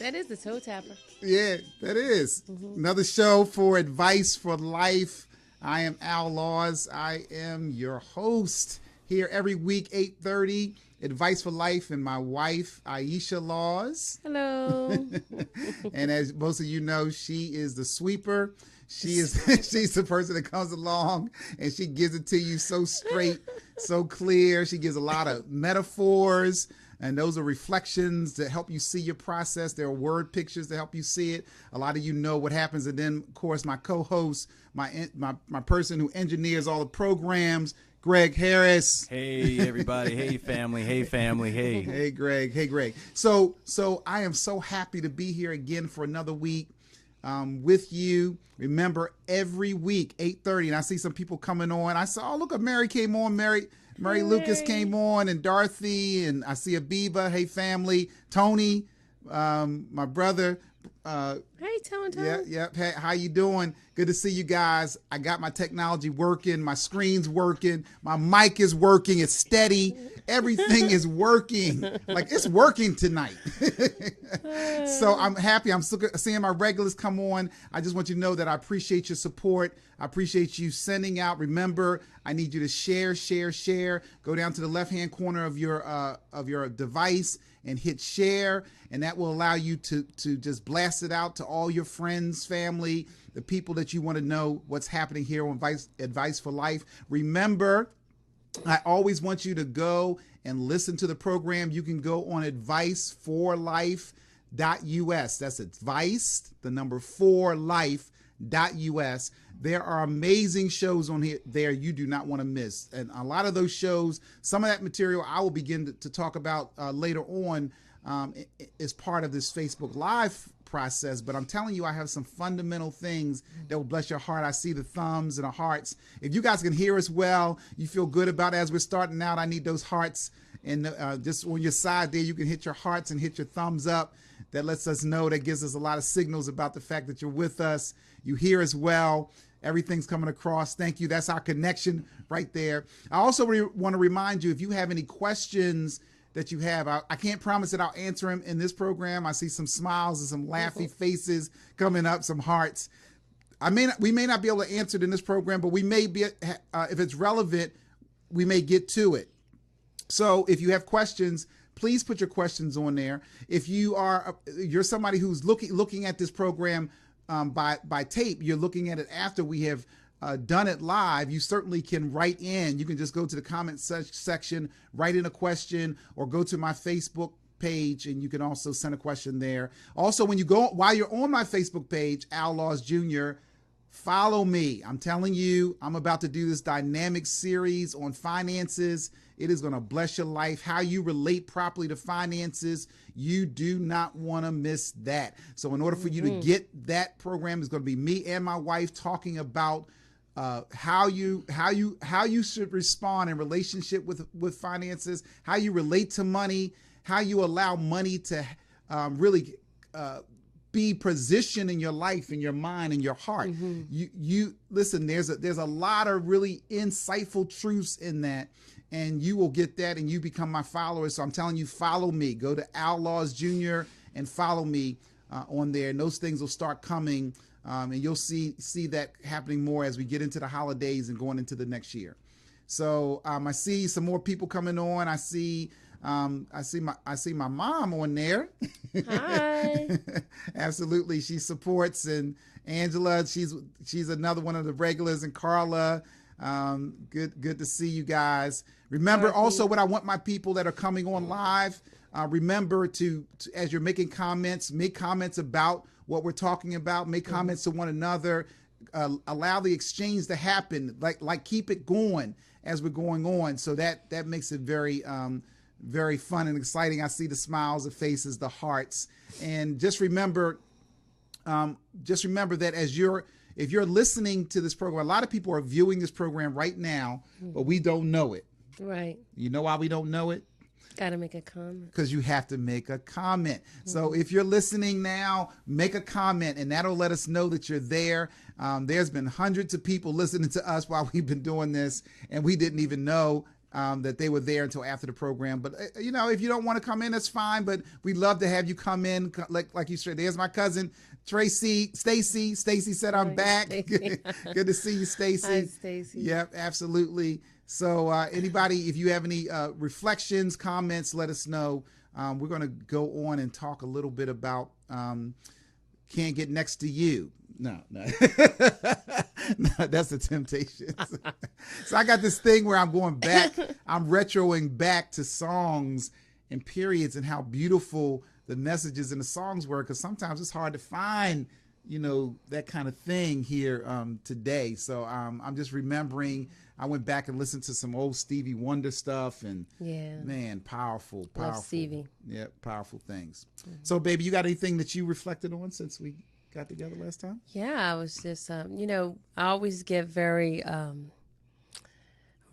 That is the toe tapper. Yeah, that is. Another show for Advice for Life. I am Al Laws. I am your host here every week, 8:30. Advice for Life, and my wife, Aisha Laws. Hello. And as most of you know, she is the sweeper. She's the person that comes along and she gives it to you so straight, so clear. She gives a lot of metaphors, and those are reflections that help you see your process. There are word pictures that help you see it. A lot of you know what happens. And then, of course, my co-host, my person who engineers all the programs, Greg Harris. Hey, everybody. Hey, family. Hey, family. Hey. Hey, Greg. Hey, Greg. So I am so happy to be here again for another week with you. Remember, every week, 8:30, and I see some people coming on. I saw, oh, look, Mary came on. Mary Lucas came on, and Dorothy, and I see Abiba. Hey, family. Tony, my brother. Hey, Tone. Yeah. Hey, how you doing? Good to see you guys. I got my technology working. My screen's working. My mic is working. It's steady. Everything is working. Like, it's working tonight. So I'm happy. I'm seeing my regulars come on. I just want you to know that I appreciate your support. I appreciate you sending out. Remember, I need you to share. Go down to the left-hand corner of your device and hit share, and that will allow you to just blast it out to all your friends, family, the people that you want to know what's happening here on Advice for Life. Remember, I always want you to go and listen to the program. You can go on adviceforlife.us. That's advice, the number 4life.us. There are amazing shows on here there you do not want to miss. And a lot of those shows, some of that material I will begin to talk about later on as part of this Facebook Live process. But I'm telling you, I have some fundamental things that will bless your heart. I see the thumbs and the hearts. If you guys can hear us well, you feel good about it as we're starting out, I need those hearts. And just on your side there, you can hit your hearts and hit your thumbs up. That lets us know, that gives us a lot of signals about the fact that you're with us. You hear us well. Everything's coming across. Thank you. That's our connection right there. I also want to remind you, if you have any questions that you have, I can't promise that I'll answer them in this program. I see some smiles and some laughy faces coming up, some hearts. We may not be able to answer it in this program, but we may be, if it's relevant, we may get to it. So if you have questions, please put your questions on there. If you're somebody who's looking at this program by tape, you're looking at it after we have done it live, you certainly can write in. You can just go to the comment section, write in a question, or go to my Facebook page, and you can also send a question there. Also, while you're on my Facebook page, Al Laws Jr., follow me. I'm telling you, I'm about to do this dynamic series on finances. It is going to bless your life. How you relate properly to finances. You do not want to miss that. So in order for you to get that program, it's going to be me and my wife talking about how you should respond in relationship with finances, how you relate to money, how you allow money to really be positioned in your life, in your mind, in your heart. You listen, there's a lot of really insightful truths in that, and you will get that and you become my followers. So I'm telling you, follow me. Go to Al Laws Jr. and follow me on there, and those things will start coming, and you'll see that happening more as we get into the holidays and going into the next year. So I see some more people coming on. I see my mom on there. Hi. Absolutely, she supports, and Angela, she's another one of the regulars, and Carla. Good to see you guys. Remember also what I want my people that are coming on live. Remember to as you're making comments, make comments about what we're talking about. Make comments to one another. Allow the exchange to happen. Like keep it going as we're going on. So that makes it very very fun and exciting. I see the smiles, the faces, the hearts, and just remember that if you're listening to this program, a lot of people are viewing this program right now, but we don't know it. Right. You know why we don't know it? Got to make a comment. Because you have to make a comment. So if you're listening now, make a comment, and that'll let us know that you're there. There's been hundreds of people listening to us while we've been doing this, and we didn't even know that they were there until after the program. But you know, if you don't want to come in, that's fine. But we'd love to have you come in. Like you said, there's my cousin Stacy. Stacy said I'm back. Good to see you, Stacy. Hi, Stacy. Yep, absolutely. So anybody, if you have any reflections, comments, let us know. We're going to go on and talk a little bit about Can't Get Next to You. No, no, that's the Temptations. So I got this thing where I'm going back, I'm retroing back to songs and periods and how beautiful the messages in the songs were, because sometimes it's hard to find, you know, that kind of thing here today. So I'm just remembering, I went back and listened to some old Stevie Wonder stuff, and man, powerful. Love Stevie. Yeah, powerful things. So baby, you got anything that you reflected on since we got together last time? Yeah, I was just, you know, I always get very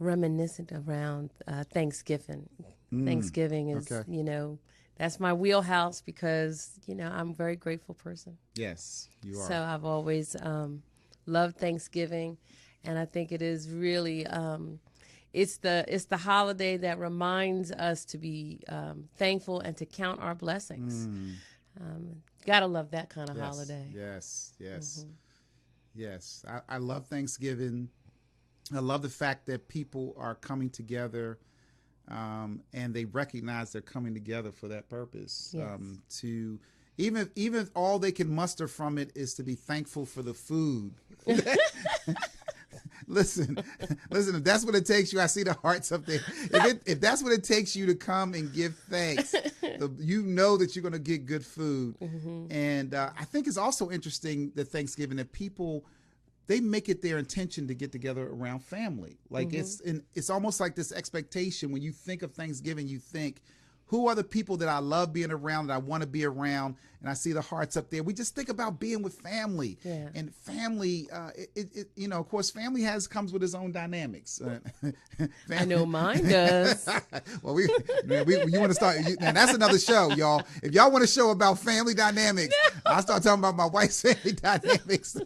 reminiscent around Thanksgiving. Thanksgiving is, you know, that's my wheelhouse because, you know, I'm a very grateful person. Yes, you are. So I've always loved Thanksgiving, and I think it is really, it's the holiday that reminds us to be thankful and to count our blessings. Gotta love that kind of holiday. Yes. Yes. I love Thanksgiving. I love the fact that people are coming together and they recognize they're coming together for that purpose. Yes. To even if all they can muster from it is to be thankful for the food. Listen, if that's what it takes you, I see the hearts up there. If that's what it takes you to come and give thanks, you know that you're going to get good food. And I think it's also interesting that Thanksgiving, that people, they make it their intention to get together around family. Like it's almost like this expectation. When you think of Thanksgiving, you think, who are the people that I love being around, that I want to be around? And I see the hearts up there. We just think about being with family. Yeah. And family, you know, of course, family comes with its own dynamics. I know mine does. Well, you want to start, and that's another show, y'all. If y'all want a show about family dynamics, I'll start talking about my wife's family dynamics.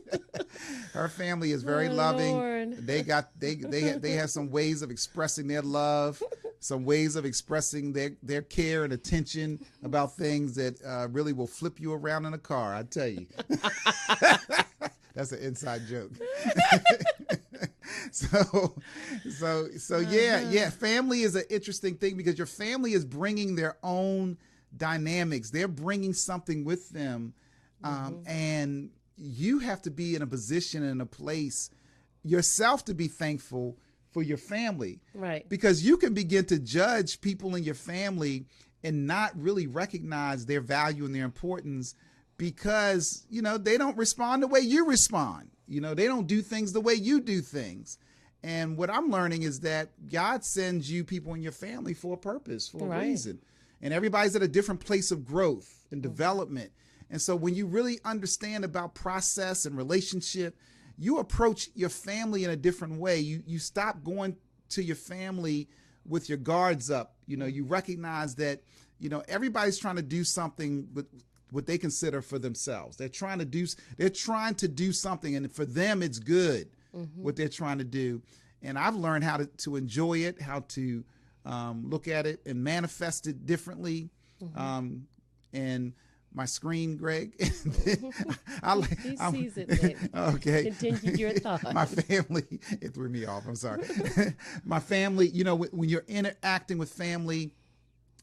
Her family is very loving. Lord. They have some ways of expressing their love, some ways of expressing their care and attention about things that really will flip you around in a car, I tell you. That's an inside joke. So yeah, family is an interesting thing because your family is bringing their own dynamics. They're bringing something with them, and you have to be in a position and a place yourself to be thankful for your family. Right. Because you can begin to judge people in your family and not really recognize their value and their importance because, you know, they don't respond the way you respond. You know, they don't do things the way you do things. And what I'm learning is that God sends you people in your family for a purpose, for a reason. And everybody's at a different place of growth and development. And so when you really understand about process and relationship, you approach your family in a different way. You stop going to your family with your guards up. You know, you recognize that, you know, everybody's trying to do something with what they consider for themselves. They're trying to do something, and for them it's good what they're trying to do. And I've learned how to enjoy it, how to look at it and manifest it differently. And my screen, Greg. He sees it, baby. Okay. Continue your thought. My family, it threw me off. I'm sorry. My family, you know, when you're interacting with family,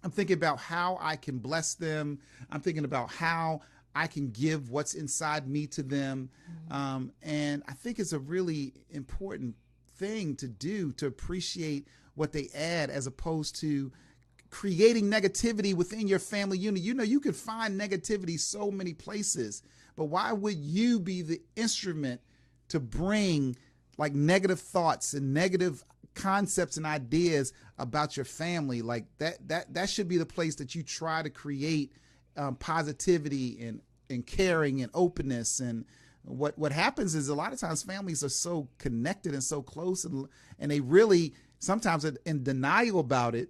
I'm thinking about how I can bless them. I'm thinking about how I can give what's inside me to them. And I think it's a really important thing to do, to appreciate what they add as opposed to creating negativity within your family unit. You know, you could find negativity so many places, but why would you be the instrument to bring like negative thoughts and negative concepts and ideas about your family? Like that should be the place that you try to create positivity and caring and openness. And what happens is a lot of times families are so connected and so close, and they really sometimes are in denial about it.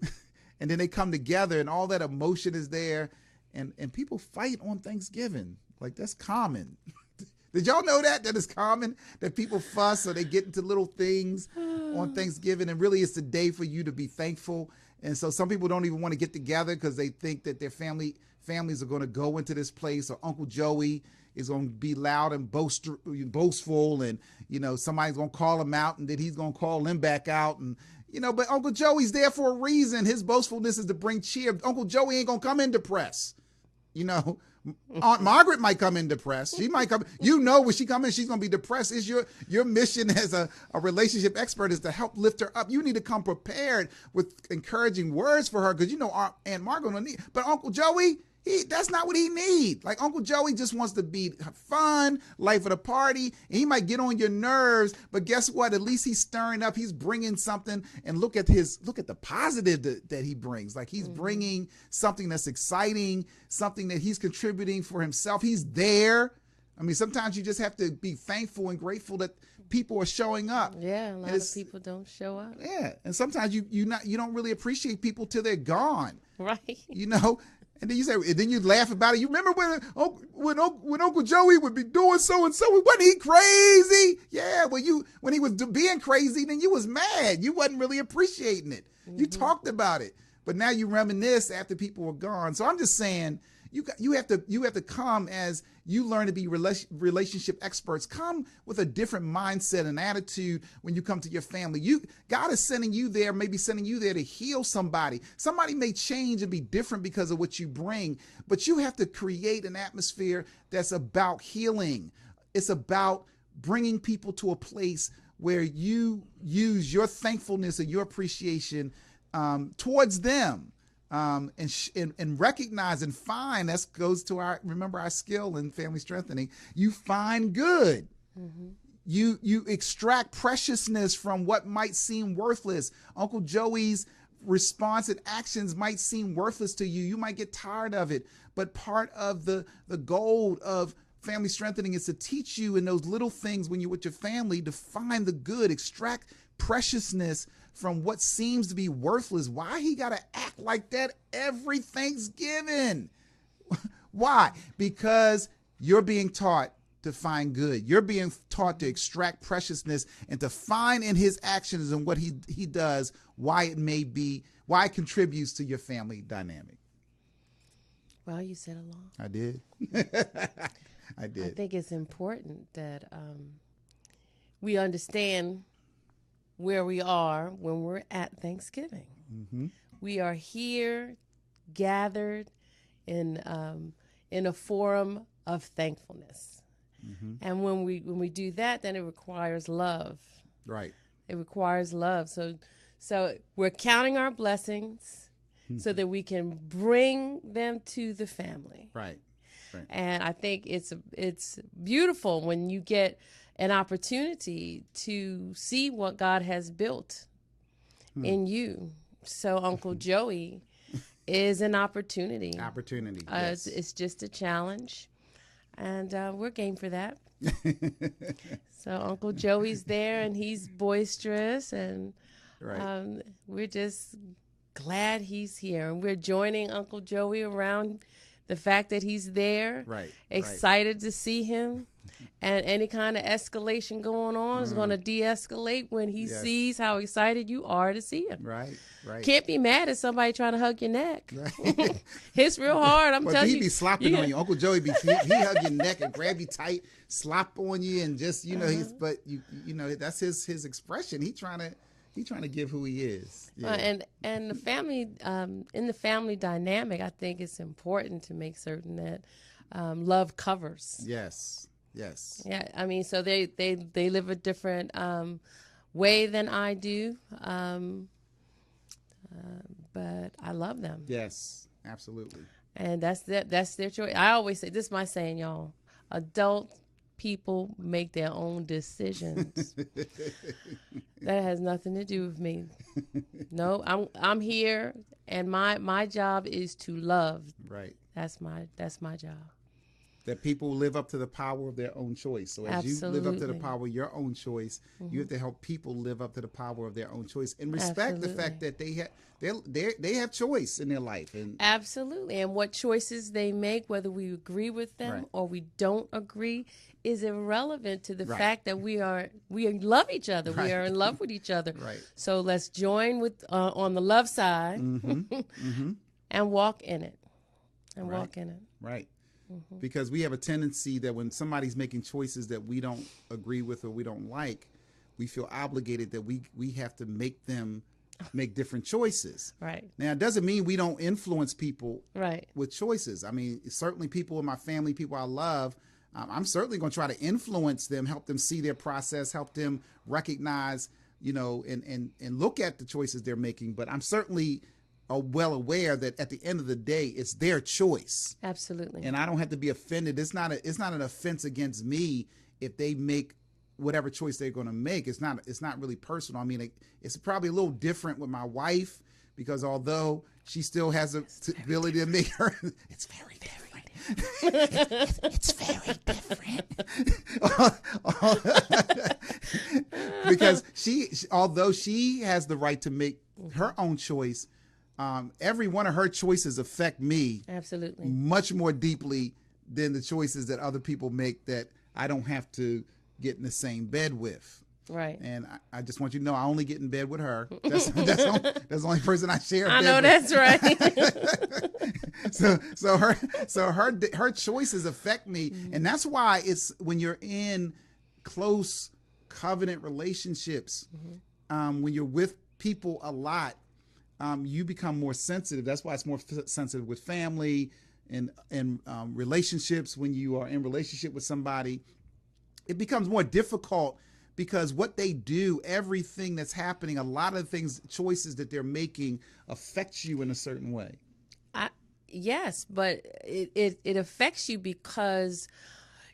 And then they come together and all that emotion is there, and people fight on Thanksgiving. Like, that's common. Did y'all know that it's common that people fuss or they get into little things on Thanksgiving, and really it's the day for you to be thankful. And so some people don't even want to get together because they think that their families are going to go into this place, or Uncle Joey is going to be loud and boastful, and somebody's going to call him out, and then he's going to call them back out, and but Uncle Joey's there for a reason. His boastfulness is to bring cheer. Uncle Joey ain't going to come in depressed. Aunt Margaret might come in depressed. She might come, when she comes in, she's going to be depressed. Is your mission as a relationship expert is to help lift her up. You need to come prepared with encouraging words for her, because Aunt Margaret will need. But Uncle Joey, that's not what he needs. Like, Uncle Joey just wants to be fun, life of the party, and he might get on your nerves, but guess what? At least he's stirring up. He's bringing something, and look at the positive that he brings. Like, he's bringing something that's exciting, something that he's contributing for himself. He's there. I mean, sometimes you just have to be thankful and grateful that people are showing up. Yeah, a lot of people don't show up. Yeah, and sometimes you don't really appreciate people till they're gone. Right. And then you laugh about it. You remember when Uncle Joey would be doing so and so? Wasn't he crazy? Yeah. Well, when he was being crazy, then you was mad. You wasn't really appreciating it. You talked about it, but now you reminisce after people were gone. So I'm just saying, you have to come as you learn to be relationship experts. Come with a different mindset and attitude when you come to your family. God is sending you there, maybe sending you there to heal somebody. Somebody may change and be different because of what you bring, but you have to create an atmosphere that's about healing. It's about bringing people to a place where you use your thankfulness and your appreciation towards them. And recognize and find, that goes to our skill in family strengthening. You find good. Mm-hmm. You extract preciousness from what might seem worthless. Uncle Joey's response and actions might seem worthless to you. You might get tired of it, but part of the goal of family strengthening is to teach you in those little things when you're with your family to find the good, extract preciousness from what seems to be worthless. Why he got to act like that every Thanksgiving? Why? Because you're being taught to find good. You're being taught to extract preciousness and to find in his actions and what he does why it contributes to your family dynamic. Well, you said a lot. I did. I did. I think it's important that we understand where we are when we're at Thanksgiving. Mm-hmm. We are here, gathered in a forum of thankfulness, and when we do that, then it requires love. Right. It requires love. So we're counting our blessings so that we can bring them to the family. Right. Right. And I think it's beautiful when you get an opportunity to see what God has built in you. So Uncle Joey is an opportunity. Yes. It's just a challenge, and we're game for that. So Uncle Joey's there, and he's boisterous, and we're just glad he's here. And we're joining Uncle Joey around the fact that he's there, excited to see him. And any kind of escalation going on is going to de-escalate when he sees how excited you are to see him. Right. Can't be mad at somebody trying to hug your neck. Right. It's real hard. I'm telling you. He be slopping on you. Uncle Joey he hug your neck and grab you tight, slop on you, and just but that's his expression. He trying to give who he is. Yeah. And the family in the family dynamic, I think it's important to make certain that love covers. Yes. Yeah, I mean, so they live a different way than I do, but I love them. Yes, absolutely. And that's their choice. I always say, this is my saying, y'all. Adult people make their own decisions. That has nothing to do with me. No, I'm here, and my job is to love. Right. That's my job. That people live up to the power of their own choice. So as you live up to the Absolutely. power of your own choice, you have to help people live up to the power of their own choice and respect the fact that they have choice in their life. And Absolutely. And what choices they make, whether we agree with them Right. or we don't agree, is irrelevant to the Right. fact that we love each other. Right. We are in love with each other. Right. So let's join with on the love side and walk in it. And Right. walk in it. right. Because we have a tendency that when somebody's making choices that we don't agree with or we don't like, we feel obligated that we have to make them make different choices. Right. Now, it doesn't mean we don't influence people Right. with choices. I mean, certainly people in my family, people I love, I'm certainly going to try to influence them, help them see their process, help them recognize, and look at the choices they're making. But I'm certainly well aware that at the end of the day, it's their choice. Absolutely. And I don't have to be offended. It's not an offense against me if they make whatever choice they're going to make. It's not really personal. I mean, it's probably a little different with my wife because although she still has the ability to make her, it's very different. It's very different. Because although she has the right to make her own choice, every one of her choices affect me Absolutely. much more deeply than the choices that other people make that I don't have to get in the same bed with. Right. And I just want you to know I only get in bed with her. That's the only person I share. I bed know with. that's right. so her choices affect me, and that's why it's when you're in close covenant relationships, when you're with people a lot, you become more sensitive. That's why it's more sensitive with family and relationships. When you are in relationship with somebody, it becomes more difficult because what they do, everything that's happening, a lot of things, choices that they're making affects you in a certain way. Yes, but it affects you because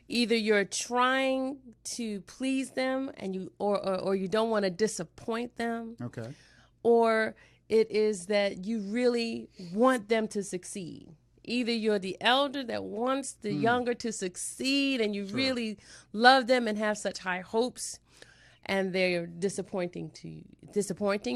either you're trying to please them and you or you don't want to disappoint them, Okay. or it is that you really want them to succeed. Either you're the elder that wants the younger to succeed and you really love them and have such high hopes, and they're disappointing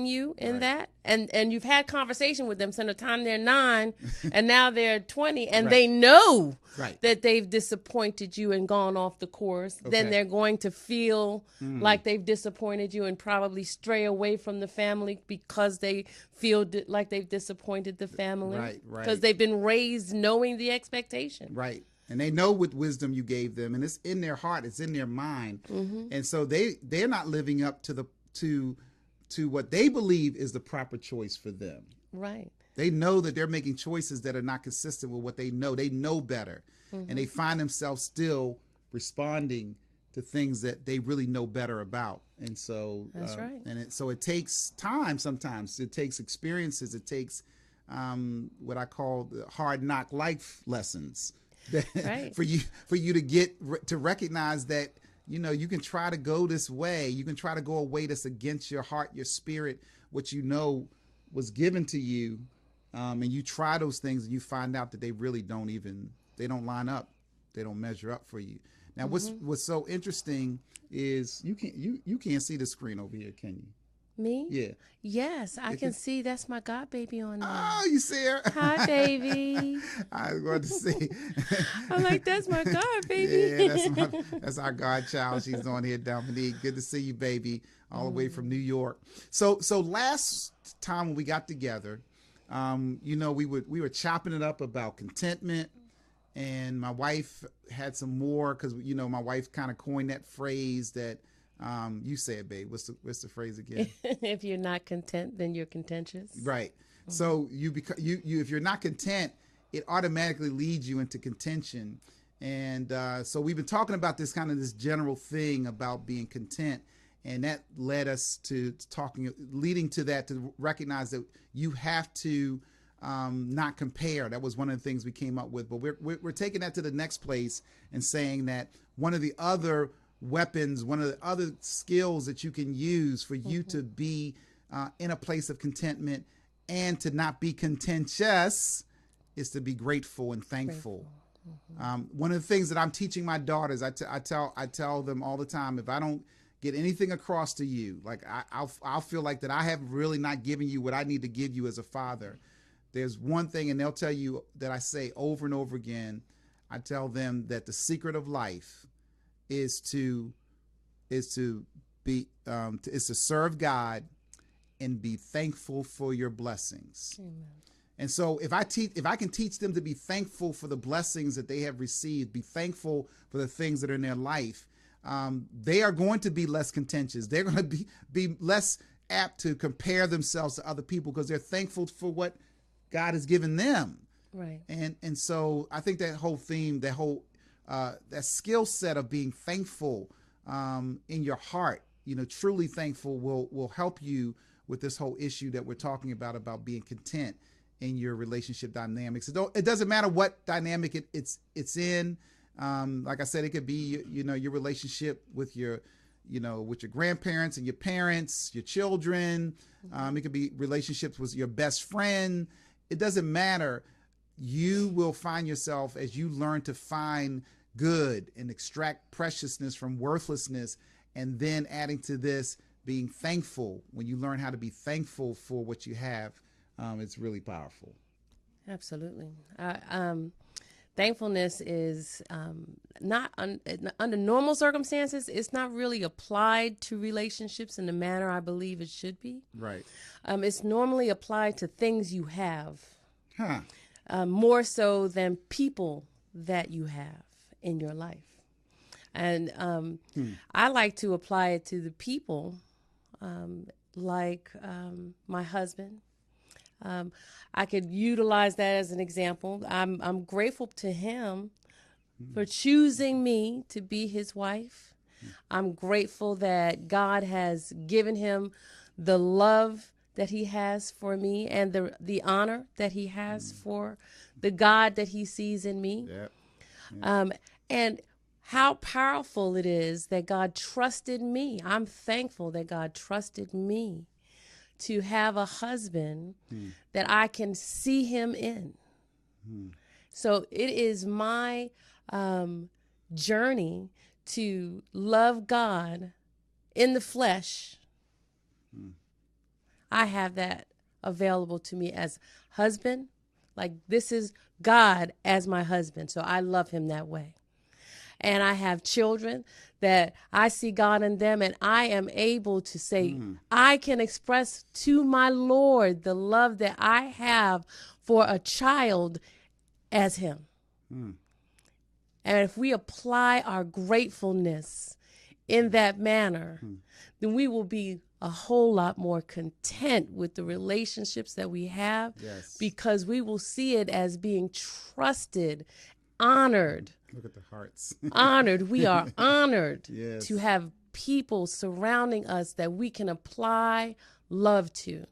you in that. And you've had conversation with them since the time they're 9 and now they're 20 and they know that they've disappointed you and gone off the course. Then they're going to feel like they've disappointed you and probably stray away from the family because they feel like they've disappointed the family. Right. Because they've been raised knowing the expectation. Right. And they know what wisdom you gave them, and it's in their heart, it's in their mind, and so they're not living up to what they believe is the proper choice for them. Right. They know that they're making choices that are not consistent with what they know. They know better, and they find themselves still responding to things that they really know better about. And so That's right. And so it takes time. Sometimes it takes experiences. It takes what I call the hard knock life lessons. Right. for you to get to recognize that you can try to go this way, you can try to go a way that's against your heart, your spirit, what was given to you, and you try those things and you find out that they really don't line up, they don't measure up for you. Now what's so interesting is you can't see the screen over here, can you? Me? Yeah. Yes, I can see that's my god baby on there. Oh, you see her? Hi, baby. I was going to see. I'm like, that's my god baby. Yeah, that's our godchild. She's on here, Dominique. Good to see you, baby, all the way from New York. So last time when we got together, we were chopping it up about contentment, and my wife had some more because my wife kind of coined that phrase that. You say it, babe. What's the phrase again? If you're not content, then you're contentious. Right. So you if you're not content, it automatically leads you into contention. And so we've been talking about this general thing about being content, and that led us to leading to that, to recognize that you have to not compare. That was one of the things we came up with. But we're taking that to the next place and saying that one of the other weapons, one of the other skills that you can use for you to be in a place of contentment and to not be contentious is to be grateful and thankful. One of the things that I'm teaching my daughters, I tell them all the time, if I don't get anything across to you, like I'll feel like that I have really not given you what I need to give you as a father. There's one thing, and they'll tell you that I say over and over again. I tell them that the secret of life is to serve God and be thankful for your blessings. Amen. And so if I can teach them to be thankful for the blessings that they have received, be thankful for the things that are in their life, they are going to be less contentious. They're going to be less apt to compare themselves to other people because they're thankful for what God has given them. Right. And so I think that whole theme, that skill set of being thankful in your heart, truly thankful will help you with this whole issue that we're talking about being content in your relationship dynamics. It doesn't matter what dynamic it's in. Like I said, it could be, your relationship with your grandparents and your parents, your children. It could be relationships with your best friend. It doesn't matter. You will find yourself, as you learn to find good and extract preciousness from worthlessness, and then adding to this, being thankful. When you learn how to be thankful for what you have, it's really powerful. Absolutely. Thankfulness is not under normal circumstances. It's not really applied to relationships in the manner I believe it should be. Right. It's normally applied to things you have, Huh. More so than people that you have in your life. And I like to apply it to the people, like my husband. I could utilize that as an example. I'm grateful to him for choosing me to be his wife. I'm grateful that God has given him the love that he has for me and the honor that he has for the God that he sees in me. Yep. And how powerful it is that God trusted me. I'm thankful that God trusted me to have a husband that I can see him in. So it is my journey to love God in the flesh. I have that available to me as husband. Like, this is God as my husband. So I love him that way. And I have children that I see God in them, and I am able to say, I can express to my Lord the love that I have for a child as him. And if we apply our gratefulness in that manner, then we will be a whole lot more content with the relationships that we have. Yes. Because we will see it as being trusted, honored. Look at the hearts. Honored. We are honored Yes. to have people surrounding us that we can apply love to.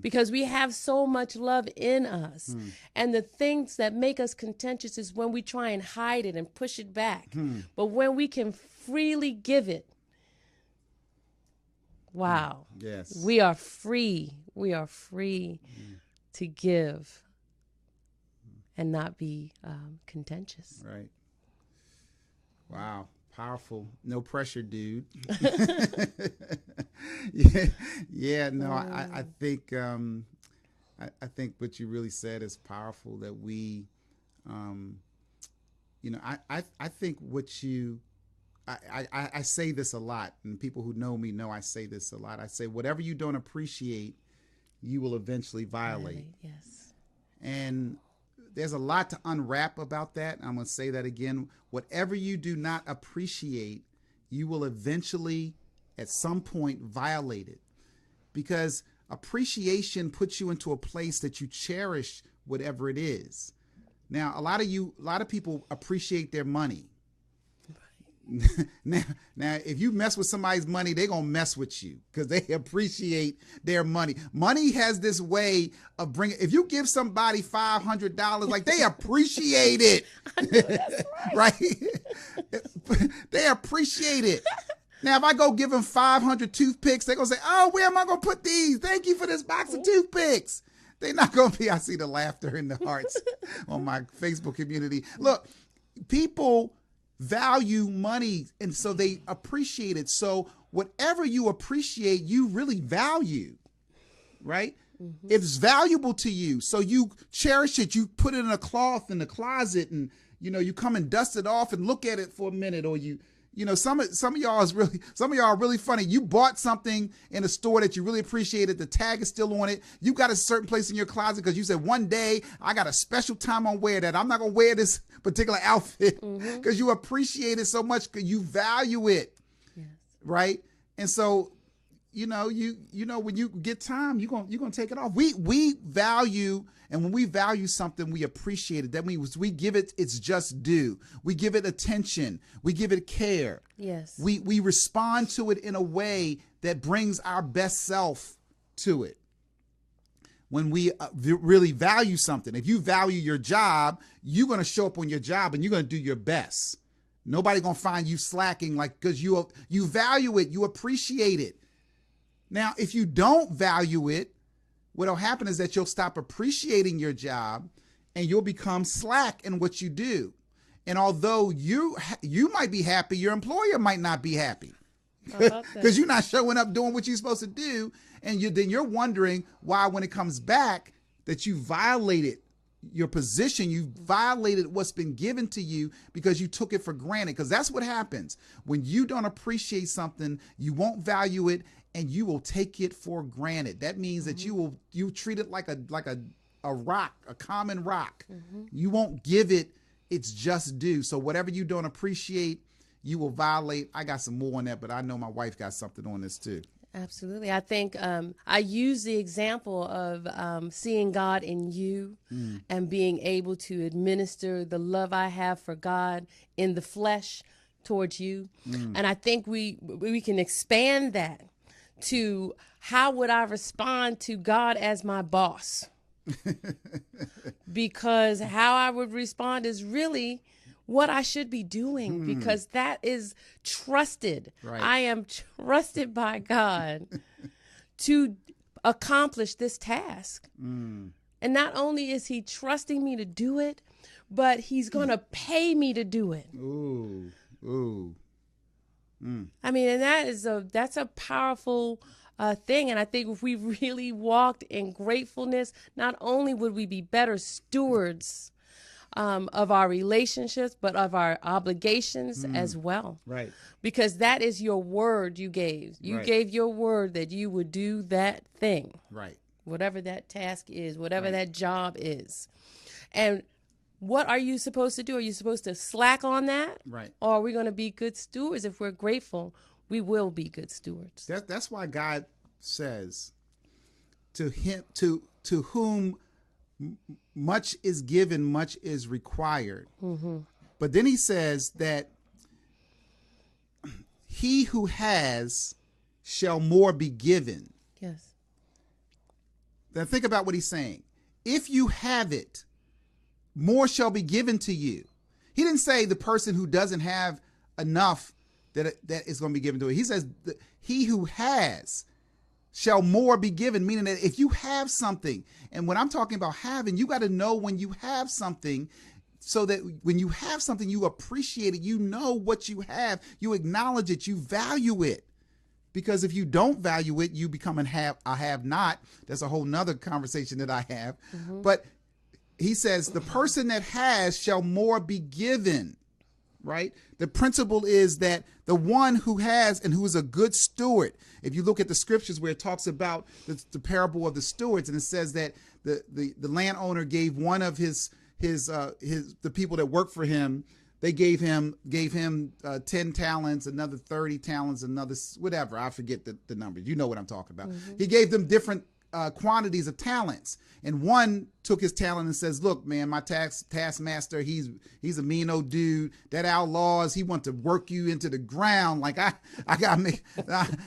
Because we have so much love in us. And the things that make us contentious is when we try and hide it and push it back. But when we can freely give it, wow. Yes. We are free. We are free to give and not be contentious. Right. Wow. Powerful. No pressure, dude. Yeah. No, I think I think what you really said is powerful. That we, I think what you. I say this a lot, and people who know me know I say this a lot. I say, whatever you don't appreciate, you will eventually violate. Yes. And there's a lot to unwrap about that. I'm going to say that again. Whatever you do not appreciate, you will eventually, at some point, violate it. Because appreciation puts you into a place that you cherish whatever it is. Now, a lot of people appreciate their money. Now, if you mess with somebody's money, they're going to mess with you because they appreciate their money. Money has this way of bringing, if you give somebody $500, like, they appreciate it. I know, that's Right? They appreciate it. Now, if I go give them 500 toothpicks, they're going to say, oh, where am I going to put these? Thank you for this box of toothpicks. They're not going to be, I see the laughter in the hearts on my Facebook community. Look, people value money, and so they appreciate it. So whatever you appreciate, you really value, right? It's valuable to you, so you cherish it. You put it in a cloth in the closet, and you come and dust it off and look at it for a minute, or some of y'all are really funny. You bought something in a store that you really appreciated. The tag is still on it. You got a certain place in your closet because you said, one day I got a special time I'll wear that. I'm not gonna wear this particular outfit because you appreciate it so much, because you value it. Yes. Right? And so when you get time, you're gonna take it off. We value, and when we value something, we appreciate it. That means we give it its just due. We give it attention. We give it care. Yes. We respond to it in a way that brings our best self to it. When we really value something, if you value your job, you're gonna show up on your job and you're gonna do your best. Nobody gonna find you slacking, because you value it, you appreciate it. Now, if you don't value it, what'll happen is that you'll stop appreciating your job and you'll become slack in what you do. And although you might be happy, your employer might not be happy because you're not showing up doing what you're supposed to do. And then you're wondering why, when it comes back, that you violated your position, you violated what's been given to you because you took it for granted. Because that's what happens when you don't appreciate something. You won't value it, and you will take it for granted. That means that you treat it like a rock, a common rock. You won't give it its just due. So whatever you don't appreciate, you will violate. I got some more on that, but I know my wife got something on this too. Absolutely. I think I use the example of seeing God in you and being able to administer the love I have for God in the flesh towards you. And I think we can expand that to how would I respond to God as my boss? Because how I would respond is really what I should be doing, because that is trusted. Right. I am trusted by God to accomplish this task. And not only is he trusting me to do it, but he's going to pay me to do it. Ooh. I mean, and that's a powerful thing. And I think if we really walked in gratefulness, not only would we be better stewards of our relationships, but of our obligations as well. Right. Because that is your word you gave. You Right. gave your word that you would do that thing, Right. whatever that task is, whatever that job is. And what are you supposed to do? Are you supposed to slack on that? Right. Or are we going to be good stewards? If we're grateful, we will be good stewards. That's why God says to him, to whom much is given, much is required. But then he says that he who has shall more be given. Yes. Then think about what he's saying. If you have it, more shall be given to you. He didn't say the person who doesn't have enough that is going to be given to it. He says he who has shall more be given, meaning that if you have something, and when I'm talking about having, you got to know when you have something, so that when you have something, you appreciate it, you know what you have, you acknowledge it, you value it. Because if you don't value it, you become a have not. That's a whole nother conversation that I have. But he says the person that has shall more be given, right? The principle is that the one who has and who is a good steward, if you look at the scriptures where it talks about the parable of the stewards, and it says that the landowner gave one of the people that work for him, they gave him 10 talents, another 30 talents, another whatever. I forget the numbers. You know what I'm talking about. He gave them different quantities of talents, and one took his talent and says, "Look, man, my taskmaster, he's a mean old dude. That outlaws, he want to work you into the ground. Like I gotta make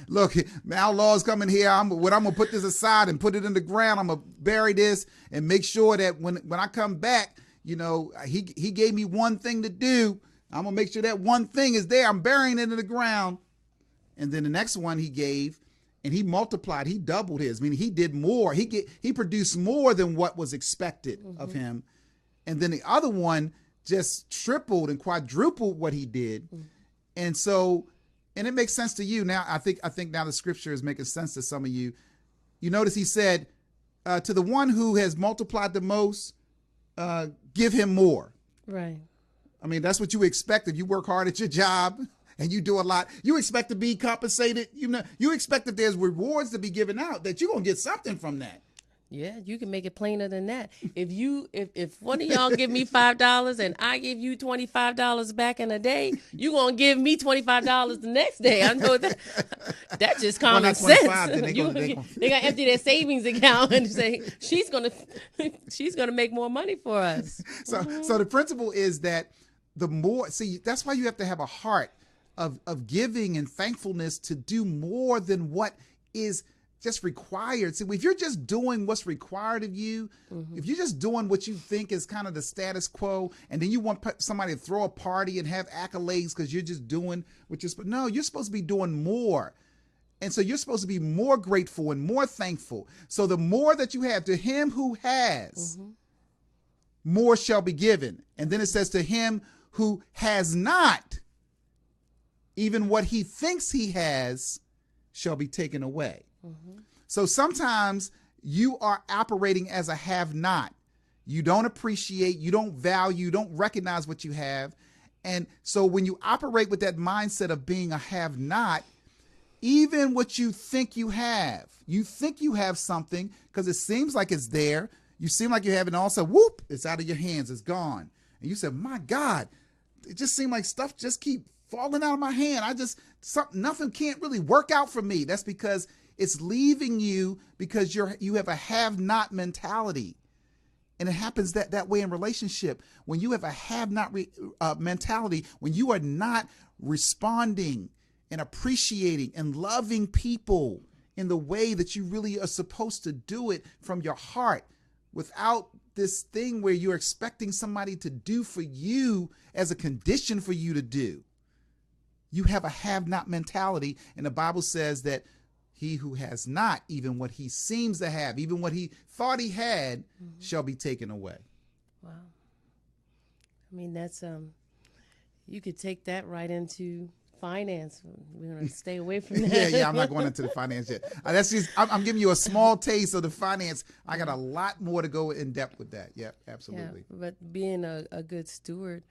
look, outlaws coming here. I'm gonna put this aside and put it in the ground. I'm gonna bury this and make sure that when I come back, he gave me one thing to do. I'm gonna make sure that one thing is there. I'm burying it in the ground." And then the next one he gave, and he multiplied, he doubled his, meaning he did more. He produced more than what was expected of him. And then the other one just tripled and quadrupled what he did. And so, and it makes sense to you now. I think now the scripture is making sense to some of you. You notice he said, to the one who has multiplied the most, give him more. Right. I mean, that's what you expect if you work hard at your job and you do a lot. You expect to be compensated. You expect that there's rewards to be given out, that you're going to get something from that. Yeah, you can make it plainer than that. If one of y'all give me $5 and I give you $25 back in a day, you gonna give me $25 the next day. I know that's just common sense. They gonna empty their savings account and say she's gonna make more money for us. So the principle is that the more, that's why you have to have a heart of giving and thankfulness to do more than what is just required. See, if you're just doing what's required of you, if you're just doing what you think is kind of the status quo, and then you want somebody to throw a party and have accolades because you're just doing what no, you're supposed to be doing more. And so you're supposed to be more grateful and more thankful. So the more that you have, to him who has, more shall be given. And then it says, to him who has not, even what he thinks he has shall be taken away. So sometimes you are operating as a have-not. You don't appreciate, you don't value, you don't recognize what you have. And so when you operate with that mindset of being a have-not, even what you think you have something because it seems like it's there. You seem like you have it, and also, whoop, it's out of your hands, it's gone. And you said, my God, it just seemed like stuff just keep falling out of my hand. Nothing can't really work out for me. That's because it's leaving you because you have a have-not mentality. And it happens that way in relationship. When you have a have-not mentality, when you are not responding and appreciating and loving people in the way that you really are supposed to do it from your heart, without this thing where you're expecting somebody to do for you as a condition for you to do, you have a have-not mentality. And the Bible says that he who has not, even what he seems to have, even what he thought he had, shall be taken away. Wow. I mean, that's, you could take that right into finance. We're going to stay away from that. Yeah, I'm not going into the finance yet. That's just, I'm giving you a small taste of the finance. I got a lot more to go in depth with that. Yep, absolutely. Yeah, but being a good steward,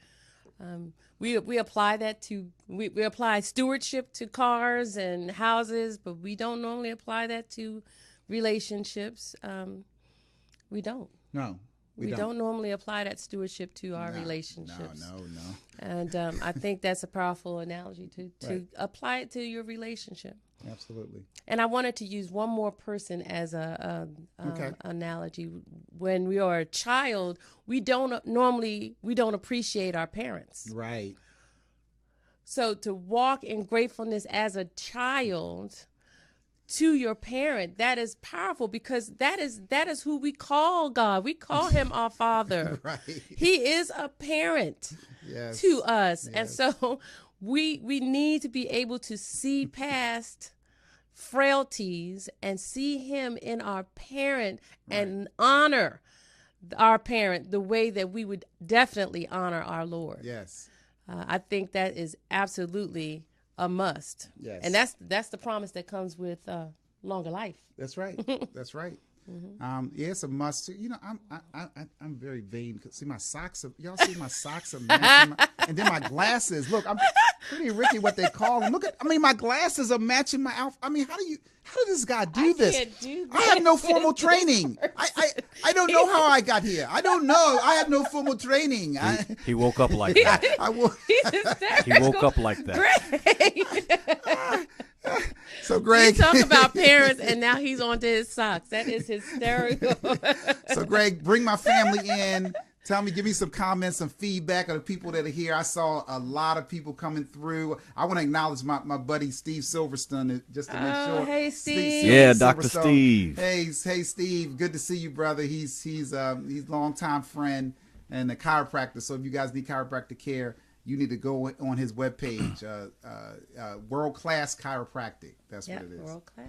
we apply that to, we apply stewardship to cars and houses, but we don't normally apply that to relationships. We don't. No, we don't normally apply that stewardship to our relationships. No. And I think that's a powerful analogy to Right. apply it to your relationship. Absolutely. And I wanted to use one more person as a analogy. When we are a child, we don't appreciate our parents. Right. So to walk in gratefulness as a child to your parent, that is powerful, because that is who we call God. We call him our Father. Right. He is a parent Yes. to us. Yes. And so we need to be able to see past frailties and see him in our parent and honor our parent the way that we would definitely honor our Lord. Yes. I think that is absolutely a must. Yes. And that's the promise that comes with longer life. That's right. That's right. Yeah, it's a must. You know, I'm very vain. See my socks. Y'all see my socks are matching, and then my glasses. Look, I'm pretty Ricky, what they call them. Look at, my glasses are matching my outfit. I mean, how did this guy do this? Can't do I have no formal training. I don't know how I got here. I don't know. I have no formal training. He woke up like that. He woke up like that. So Greg, we talk about parents, and now he's on to his socks. That is hysterical. So Greg, bring my family in. Give me some comments, some feedback of the people that are here. I saw a lot of people coming through. I want to acknowledge my buddy Steve Silverstone, just to make sure. Hey, Steve. Yeah, Dr. Steve. Hey, Steve. Good to see you, brother. He's a longtime friend and a chiropractor. So if you guys need chiropractic care, you need to go on his webpage, World Class Chiropractic. That's Yeah, what it is. world class.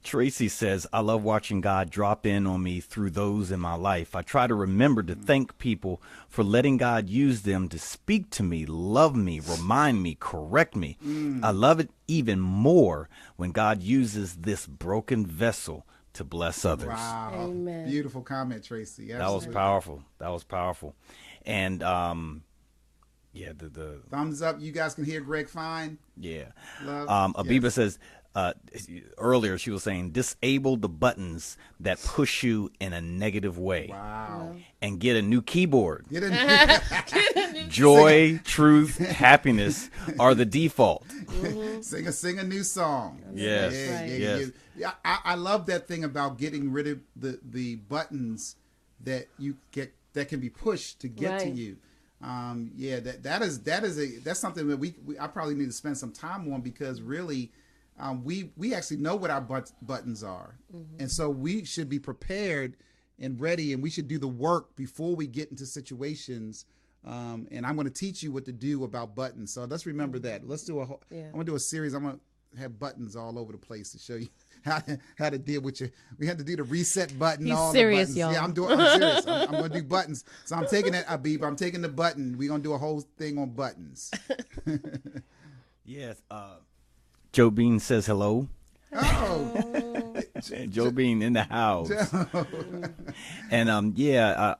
Tracy says, I love watching God drop in on me through those in my life. I try to remember to thank people for letting God use them to speak to me, love me, remind me, correct me. I love it even more when God uses this broken vessel to bless others. Wow. Amen. Beautiful comment, Tracy. That was powerful. That was powerful. And yeah, the Thumbs up. You guys can hear Greg fine. yeah. Love. Abiba Yes. says earlier she was saying disable the buttons that push you in a negative way Wow. and get a new keyboard. Get in. Joy, truth, happiness are the default. Sing a new song. Yes, right. yes. Yeah. I love that thing about getting rid of the buttons that you get that can be pushed to get to Right. you. Yeah, that's something that I probably need to spend some time on, because really, we actually know what our buttons are, and so we should be prepared and ready, and we should do the work before we get into situations. And I'm going to teach you what to do about buttons. So let's remember that. Let's do I'm going to do a series. I'm going to have buttons all over the place to show you how to deal with your. We had to do the reset button. He's all serious, the buttons. y'all. Yeah, I'm serious. I'm going to do buttons. So I'm taking it, Abib. I'm taking the button. We're going to do a whole thing on buttons. Yes. Joe Bean says hello. Oh, Joe Bean in the house. And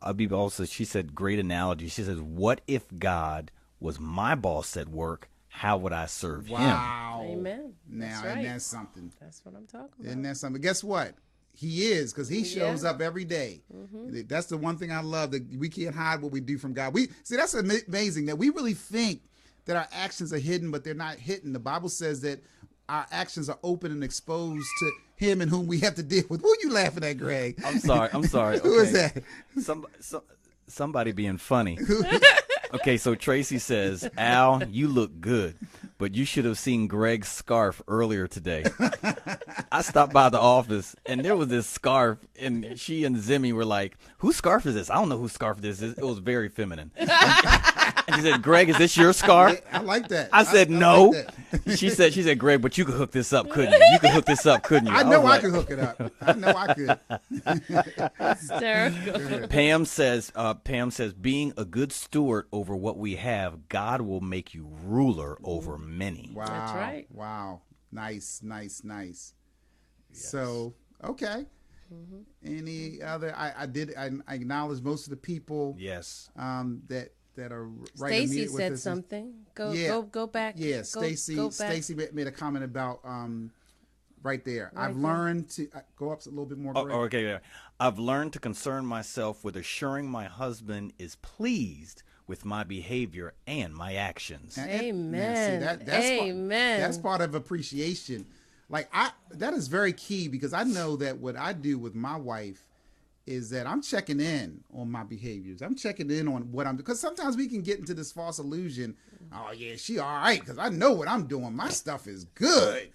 Abib also, she said, great analogy. She says, what if God was my boss at work? How would I serve him? wow. Amen. Now, That's right. and that's something. That's what I'm talking about. Isn't that something? Guess what? He is, because he shows up every day. That's the one thing I love, that we can't hide what we do from God. We see, that's amazing, that we really think that our actions are hidden, but they're not hidden. The Bible says that our actions are open and exposed to him and whom we have to deal with. Who are you laughing at, Greg? I'm sorry. Who is that? Somebody being funny. Okay, so Tracy says, Al, you look good, but you should have seen Greg's scarf earlier today. I stopped by the office, and there was this scarf, and she and Zimmy were like, whose scarf is this? I don't know whose scarf this is. It was very feminine. And she said, Greg, is this your scarf? I like that. I said, I no. like that. She said, Greg, but you could hook this up, couldn't you? You could hook this up, couldn't you? I know was I like- could hook it up. I know I could. Hysterical. Pam says, being a good steward over what we have, God will make you ruler over many. Wow. That's right. Wow. Nice. So, okay. Any other? I acknowledge most of the people Yes. that are right Stacy immediate with said this. something. Go back. Yeah, Go Stacy back. Stacy made a comment about right there. Right I've there. learned to go up a little bit more. Oh, Greg. okay. Yeah. I've learned to concern myself with assuring my husband is pleased with my behavior and my actions. Amen. That's Amen. That's part of appreciation. Like that is very key, because I know that what I do with my wife is that I'm checking in on my behaviors. I'm checking in on what I'm doing, because sometimes we can get into this false illusion. Oh yeah, she all right, because I know what I'm doing. My stuff is good,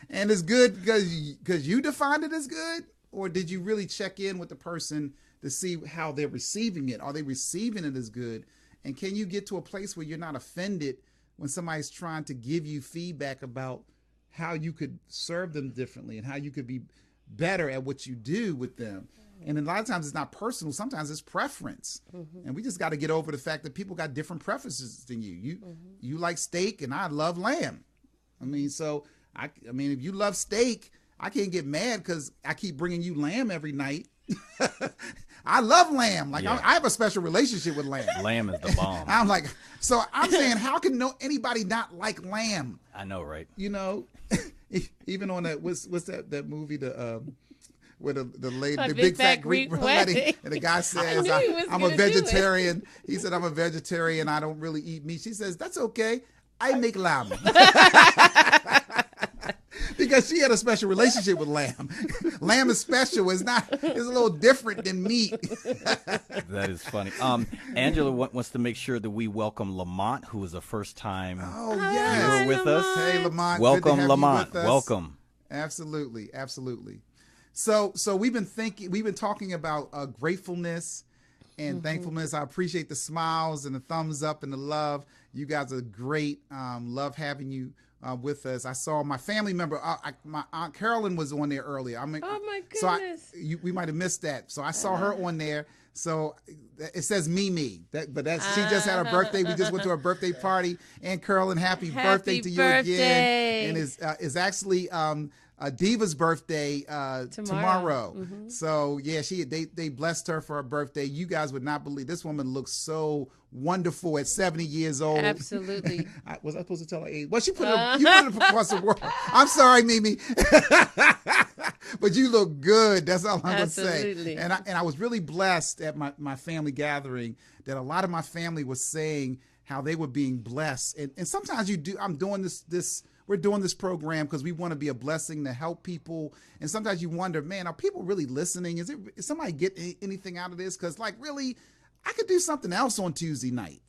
and it's good because you defined it as good, or did you really check in with the person to see how they're receiving it? Are they receiving it as good? And can you get to a place where you're not offended when somebody's trying to give you feedback about how you could serve them differently and how you could be better at what you do with them? And a lot of times it's not personal. Sometimes it's preference. And we just got to get over the fact that people got different preferences than you. You like steak and I love lamb. I mean, so I mean, if you love steak, I can't get mad because I keep bringing you lamb every night. I love lamb. Like Yeah. I have a special relationship with lamb. Lamb is the bomb. I'm like, so I'm saying, how can anybody not like lamb? I know, right? Even on that, what's that movie, where the lady, A the Big big Fat fat Greek Greek wedding. wedding, and the guy says, knew he was I'm a gonna do it. vegetarian. He said, I'm a vegetarian. I don't really eat meat. She says, that's okay. I make lamb. Because she had a special relationship with lamb. Lamb is special. It's a little different than meat. That is funny. Angela wants to make sure that we welcome Lamont, who is a first-time Oh, viewer yes. with us. Hey, Lamont. Welcome, good to have Lamont. You with us. Welcome. Absolutely. So we've been talking about gratefulness, and thankfulness. I appreciate the smiles and the thumbs up and the love. You guys are great. Love having you with us. I saw my family member, my Aunt Carolyn was on there earlier. Oh my So goodness. we might have missed that. So I saw her on there. So it says Mimi, she just had her birthday. We just went to her birthday party. And Carolyn, happy birthday to you again. And it's actually Diva's birthday tomorrow. So yeah, they blessed her for her birthday. You guys would not believe, this woman looks so wonderful at 70 years old. Absolutely. Was I supposed to tell her age? Well, you put it across the world. I'm sorry, Mimi. But you look good. That's all I'm going to say. And I was really blessed at my family gathering that a lot of my family was saying how they were being blessed. And sometimes we're doing this program because we want to be a blessing to help people. And sometimes you wonder, man, are people really listening? Is somebody get anything out of this? Because really, I could do something else on Tuesday night,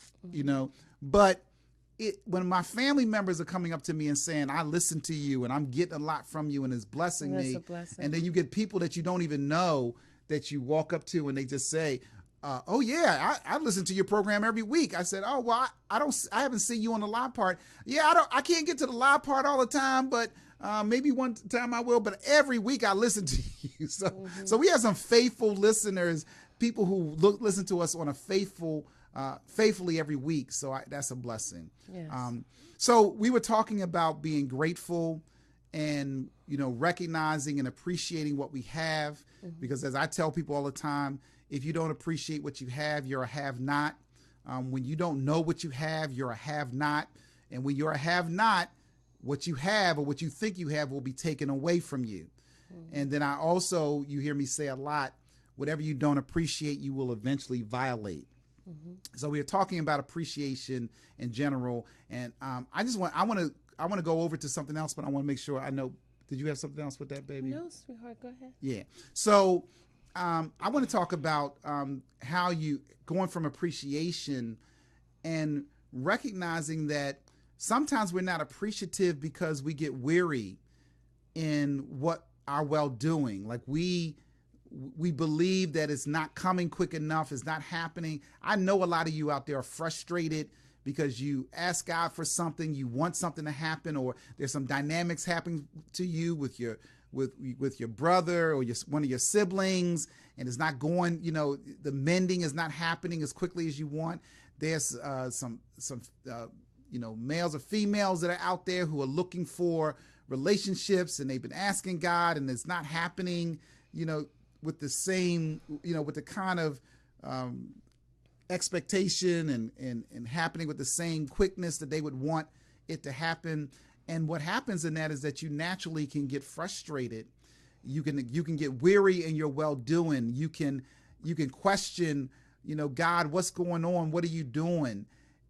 but when my family members are coming up to me and saying, I listen to you and I'm getting a lot from you and it's blessing me. A blessing. And then you get people that you don't even know that you walk up to and they just say, oh yeah, I listen to your program every week. I said, oh, well, I haven't seen you on the live part. Yeah, I can't get to the live part all the time, but maybe one time I will, but every week I listen to you. So we have some faithful listeners, people who listen to us on a faithfully every week. So that's a blessing. Yes. So we were talking about being grateful and, recognizing and appreciating what we have, because as I tell people all the time, if you don't appreciate what you have, you're a have-not. When you don't know what you have, you're a have-not. And when you're a have-not, what you have or what you think you have will be taken away from you. And then you hear me say a lot, whatever you don't appreciate, you will eventually violate. So we are talking about appreciation in general. And I want to go over to something else, but I want to make sure I know. Did you have something else with that, baby? No, sweetheart, go ahead. Yeah. So I want to talk about how you going from appreciation and recognizing that sometimes we're not appreciative because we get weary in what our well-doing. Like we believe that it's not coming quick enough, it's not happening. I know a lot of you out there are frustrated because you ask God for something, you want something to happen, or there's some dynamics happening to you with your brother or one of your siblings, and it's not going, the mending is not happening as quickly as you want. There's some males or females that are out there who are looking for relationships, and they've been asking God, and it's not happening, with the same, with the kind of expectation and happening with the same quickness that they would want it to happen. And what happens in that is that you naturally can get frustrated. You can get weary in your well-doing. You can question, God, what's going on? What are you doing?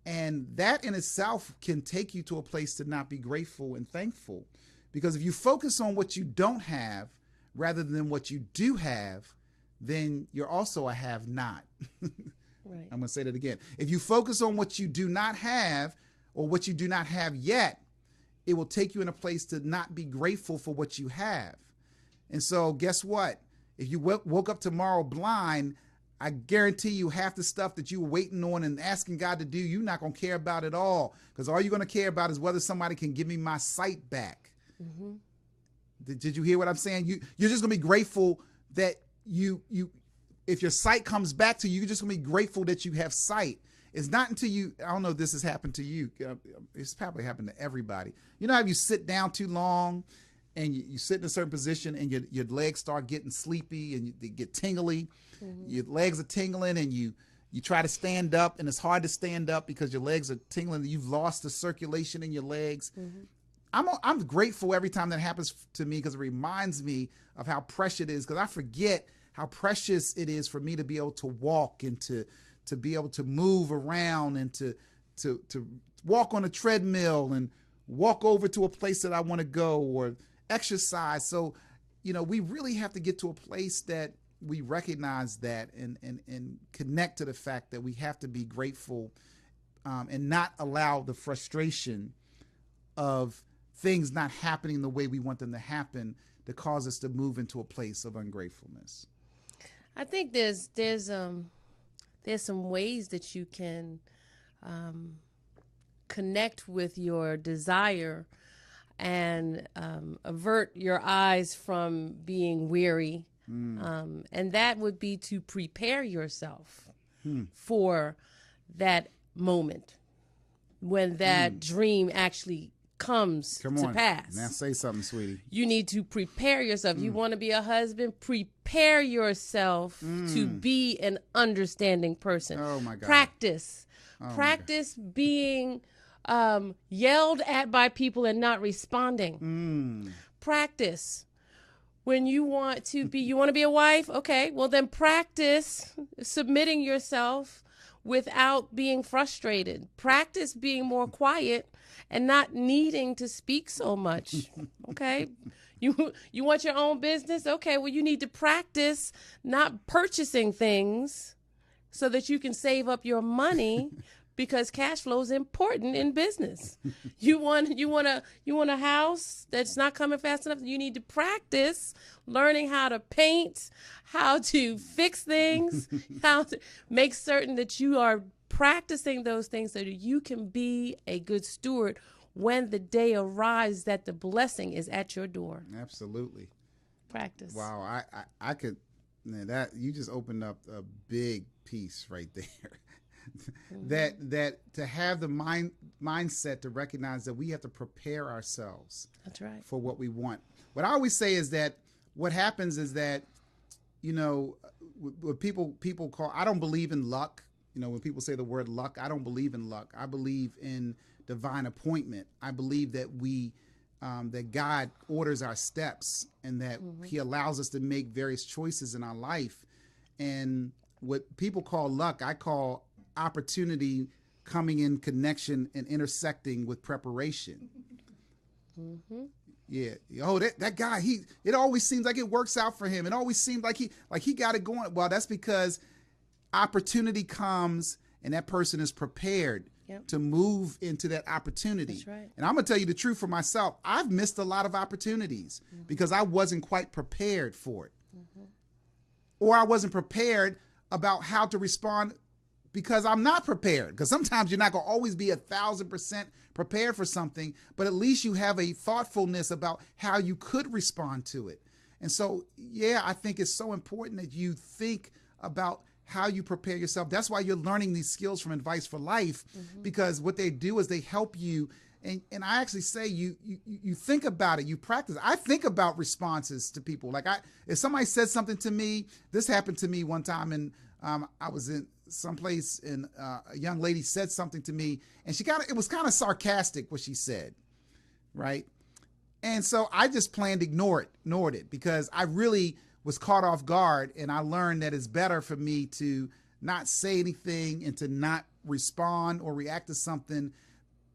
And that in itself can take you to a place to not be grateful and thankful. Because if you focus on what you don't have rather than what you do have, then you're also a have-not. Right. I'm going to say that again. If you focus on what you do not have or what you do not have yet, it will take you in a place to not be grateful for what you have. And so guess what? If you woke up tomorrow blind, I guarantee you half the stuff that you were waiting on and asking God to do, you're not going to care about at all. Because all you're going to care about is whether somebody can give me my sight back. Mm-hmm. Did you hear what I'm saying? You're just going to be grateful that if your sight comes back to you, you're just going to be grateful that you have sight. It's not until I don't know if this has happened to you. It's probably happened to everybody. You know how you sit down too long and you sit in a certain position and your legs start getting sleepy and they get tingly. Mm-hmm. Your legs are tingling and you try to stand up and it's hard to stand up because your legs are tingling. You've lost the circulation in your legs. Mm-hmm. I'm grateful every time that happens to me because it reminds me of how precious it is, because I forget how precious it is for me to be able to walk and to be able to move around and to walk on a treadmill and walk over to a place that I want to go or exercise. So, we really have to get to a place that we recognize that and connect to the fact that we have to be grateful and not allow the frustration of things not happening the way we want them to happen to cause us to move into a place of ungratefulness. I think there's there's some ways that you can connect with your desire and avert your eyes from being weary. And that would be to prepare yourself for that moment when that dream actually comes Come to on. pass. Now say something, sweetie. You need to prepare yourself. You want to be a husband? Prepare yourself to be an understanding person. Oh, my God. Practice. Practice being yelled at by people and not responding. Practice. When you want to be a wife? Okay, well then practice submitting yourself without being frustrated. Practice being more quiet and not needing to speak so much. Okay? You want your own business? Okay, well you need to practice not purchasing things so that you can save up your money because cash flow is important in business. You want a house that's not coming fast enough? You need to practice learning how to paint, how to fix things, how to make certain that you are practicing those things so that you can be a good steward when the day arrives that the blessing is at your door. Absolutely. Practice. Wow, I could, man, that you just opened up a big piece right there. that to have the mindset to recognize that we have to prepare ourselves. That's right. For what we want. What I always say is that what happens is that, you know, what people call, I don't believe in luck. You know, when people say the word luck, I don't believe in luck. I believe in divine appointment. I believe that that God orders our steps and that he allows us to make various choices in our life. And what people call luck, I call opportunity coming in connection and intersecting with preparation. Yeah. Oh, that guy, it always seems like it works out for him. It always seems like he got it going. Well, that's because opportunity comes and that person is prepared to move into that opportunity. That's right. And I'm going to tell you the truth for myself. I've missed a lot of opportunities because I wasn't quite prepared for it. Or I wasn't prepared about how to respond because I'm not prepared. Because sometimes you're not going to always be 1,000% prepared for something, but at least you have a thoughtfulness about how you could respond to it. And so, yeah, I think it's so important that you think about how you prepare yourself. That's why you're learning these skills from Advice for Life, because what they do is they help you. And I actually say you think about it, you practice. I think about responses to people. Like if somebody said something to me, this happened to me one time, and I was in someplace and a young lady said something to me, and it was kind of sarcastic what she said, right? And so I just planned to ignored it because I really was caught off guard, and I learned that it's better for me to not say anything and to not respond or react to something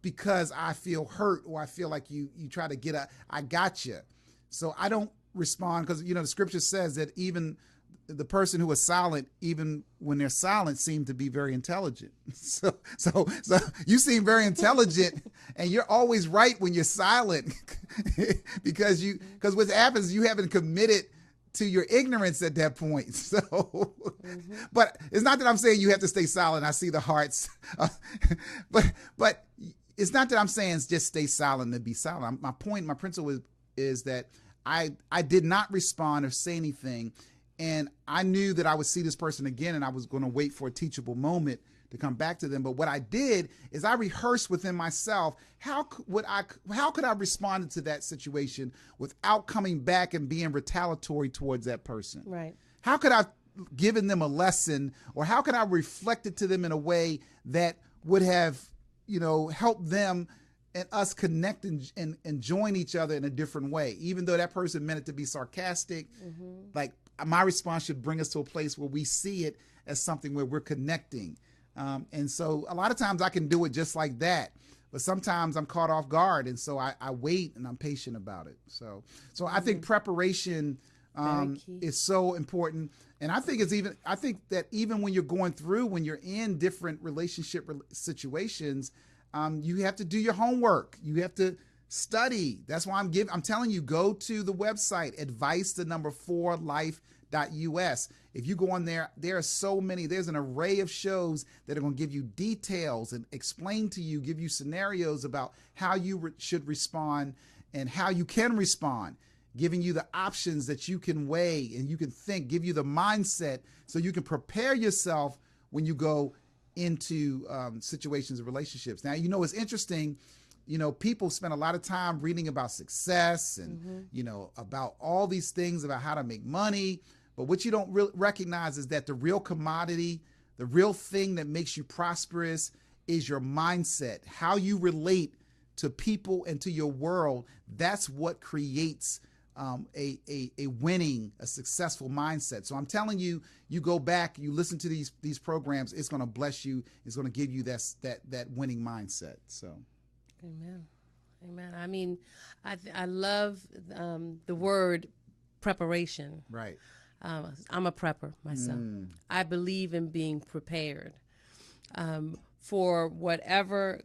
because I feel hurt or I feel like you try to I got you. So I don't respond because, you know, the scripture says that even the person who is silent, even when they're silent, seem to be very intelligent. So you seem very intelligent and you're always right when you're silent because what happens, you haven't committed to your ignorance at that point. So, but it's not that I'm saying you have to stay silent. I see the hearts, but it's not that I'm saying just stay silent and be silent. My principle is that I did not respond or say anything. And I knew that I would see this person again and I was going to wait for a teachable moment to come back to them. But what I did is I rehearsed within myself, how could I respond to that situation without coming back and being retaliatory towards that person? Right. How could I have given them a lesson, or how could I reflect it to them in a way that would have, you know, helped them and us connect and join each other in a different way, even though that person meant it to be sarcastic. Like my response should bring us to a place where we see it as something where we're connecting. And so a lot of times I can do it just like that, but sometimes I'm caught off guard. And so I wait and I'm patient about it. So I think preparation is so important. And I think that even when you're in different relationship situations, you have to do your homework. You have to study. That's why I'm telling you, go to the website, advice4life.com. lifetime.us. If you go on there, there are so many. There's an array of shows that are going to give you details and explain to you, give you scenarios about how you should respond and how you can respond, giving you the options that you can weigh and you can think, give you the mindset so you can prepare yourself when you go into situations and relationships. Now, it's interesting. People spend a lot of time reading about success and, about all these things about how to make money. But what you don't recognize is that the real commodity, the real thing that makes you prosperous is your mindset, how you relate to people and to your world. That's what creates a winning, a successful mindset. So I'm telling you, you go back, you listen to these programs, it's going to bless you. It's going to give you that winning mindset. So. Amen. Amen. I mean, I love the word preparation. Right. I'm a prepper myself. I believe in being prepared for whatever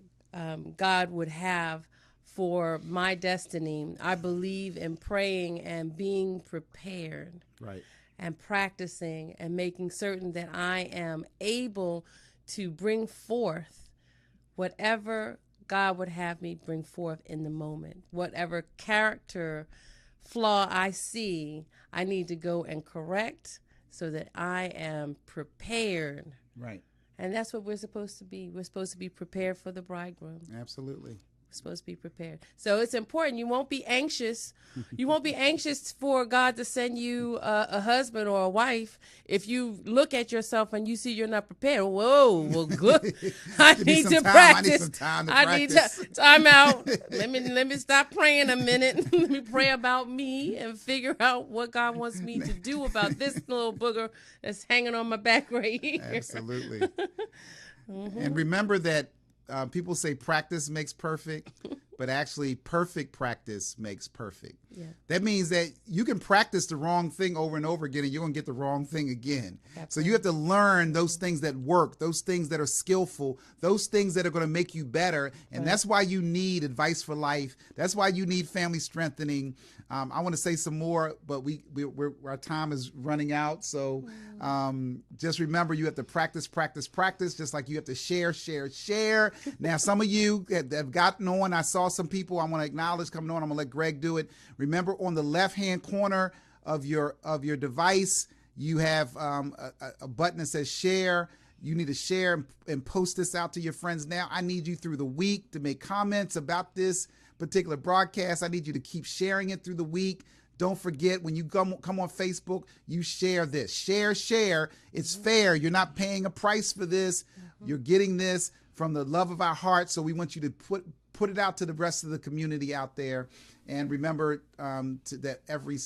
God would have for my destiny. I believe in praying and being prepared. Right. And practicing and making certain that I am able to bring forth whatever God would have me bring forth in the moment. Whatever character flaw I see, I need to go and correct so that I am prepared. Right. And that's what we're supposed to be. We're supposed to be prepared for the bridegroom. Absolutely. We're supposed to be prepared. So it's important. You won't be anxious. You won't be anxious for God to send you a husband or a wife if you look at yourself and you see you're not prepared. Whoa, well, good. I need to practice. I need some time to practice. Time out. Let me stop praying a minute. Let me pray about me and figure out what God wants me to do about this little booger that's hanging on my back right here. Absolutely. And remember that people say practice makes perfect, but actually perfect practice makes perfect. Yeah. That means that you can practice the wrong thing over and over again and you're going to get the wrong thing again. Absolutely. So you have to learn those things that work, those things that are skillful, those things that are going to make you better. And that's why you need Advice for Life. That's why you need Family Strengthening. I want to say some more, but our time is running out. So just remember, you have to practice, just like you have to share. Now, some of you have gotten on. I saw some people I want to acknowledge coming on. I'm going to let Greg do it. Remember, on the left-hand corner of your device, you have a button that says share. You need to share and post this out to your friends now. I need you through the week to make comments about this particular broadcast. I need you to keep sharing it through the week. Don't forget, when you come on Facebook, you share this. Share. It's fair. You're not paying a price for this. You're getting this from the love of our heart. So we want you to put it out to the rest of the community out there. And remember that every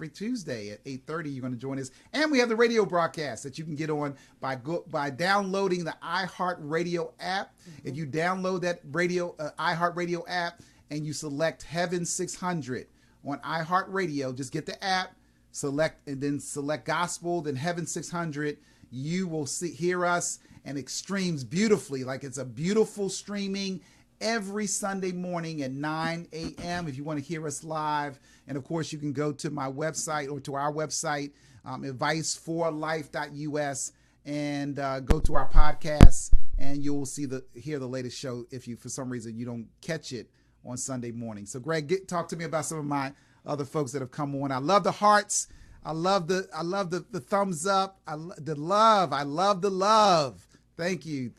Tuesday at 8:30, you're going to join us. And we have the radio broadcast that you can get on by downloading the iHeartRadio app. If you download that iHeartRadio app and you select Heaven 600 on iHeartRadio, just get the app, select Gospel, then Heaven 600. You will hear us, and it streams beautifully. Like, it's a beautiful streaming every Sunday morning at 9 a.m. if you want to hear us live. And of course, you can go to my website or to our website, adviceforlife.us, and go to our podcasts, and you will hear the latest show if you, for some reason, you don't catch it on Sunday morning. So Greg, talk to me about some of my other folks that have come on. I love the hearts. I love the thumbs up. I love the love. Thank you.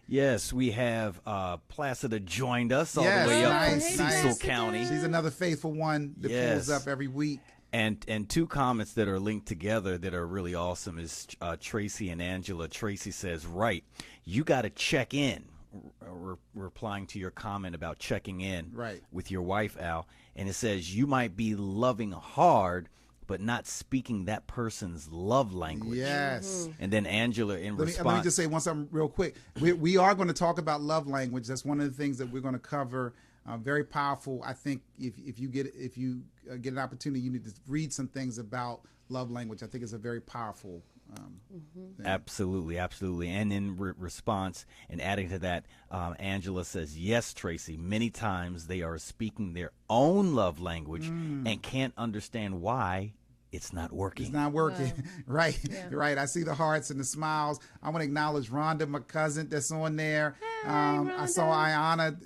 Yes, we have Placida joined us all the way up from Cecil County. She's another faithful one that pulls up every week. And two comments that are linked together that are really awesome is Tracy and Angela. Tracy says, right, you got to check in. Replying to your comment about checking in with your wife, Al. And it says, you might be loving hard, but not speaking that person's love language. Yes. And then Angela response. Let me just say something real quick. We are going to talk about love language. That's one of the things that we're going to cover. Very powerful. I think if you get an opportunity, you need to read some things about love language. I think it's a very powerful thing. Absolutely. And in response and adding to that, Angela says, yes, Tracy, many times they are speaking their own love language and can't understand why it's not working. It's not working. Wow. Right. Yeah. Right. I see the hearts and the smiles. I want to acknowledge Rhonda, my cousin, that's on there. I saw Ayana.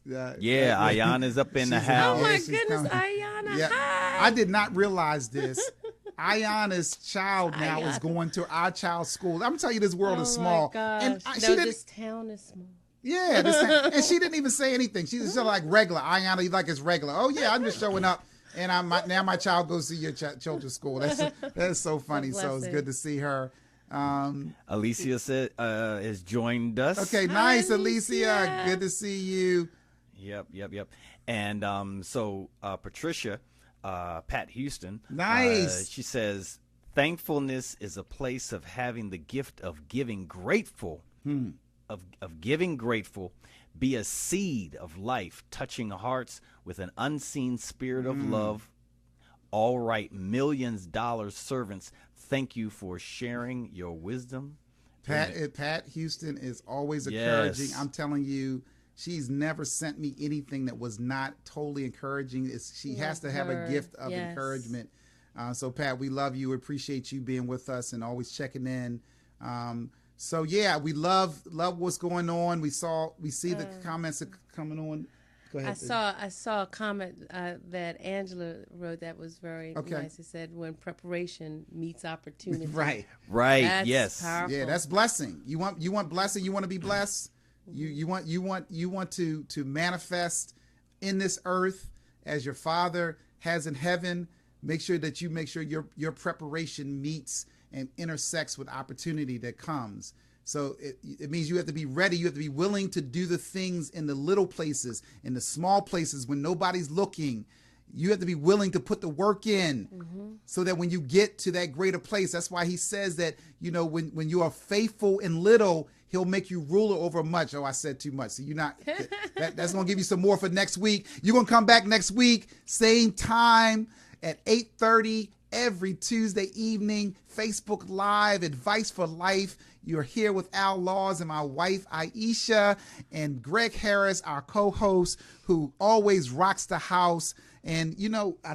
Ayana's up in the she's- house. Oh my she's goodness, coming. Ayana. Yeah. Hi. I did not realize this. Ayana's child now is Ayana. going to our child's school. I'm telling you, this world is small. Oh my gosh. And No, she didn't. this town is small. Yeah, and she didn't even say anything. She was just like regular. Ayana, you like it's regular. Oh yeah, I'm just showing up, and now my child goes to your children's school. That's so funny. So it's blessing. good to see her. Alicia said has joined us. Okay, nice, Alicia. Alicia. Good to see you. Yep. And so Patricia, Pat Houston, Nice. she says, thankfulness is a place of having the gift of giving grateful, of giving grateful, be a seed of life, touching hearts with an unseen spirit of love. All right, millions dollar servants, thank you for sharing your wisdom. Pat Houston is always Yes. encouraging. I'm telling you, she's never sent me anything that was not totally encouraging. She has to have a her. gift of Yes. encouragement. So Pat, we love you. Appreciate you being with us and always checking in. So yeah, we love what's going on. We see the comments that coming on. Go ahead. I saw a comment that Angela wrote that was very Okay. nice. It said, "When preparation meets opportunity." Right. Right, That's yes. powerful. Yeah, that's blessing. You want blessing. You want to be blessed. You want to manifest in this earth as your Father has in heaven. Make sure your preparation meets and intersects with opportunity that comes. So it means you have to be ready. You have to be willing to do the things in the little places, in the small places when nobody's looking. You have to be willing to put the work in so that when you get to that greater place, that's why he says that, when you are faithful in little, he'll make you ruler over much. Oh, I said too much. So you're not, that's going to give you some more for next week. You're going to come back next week, same time at 8:30 every Tuesday evening, Facebook Live, Advice for Life. You're here with Al Laws and my wife, Aisha, and Greg Harris, our co-host, who always rocks the house. And, I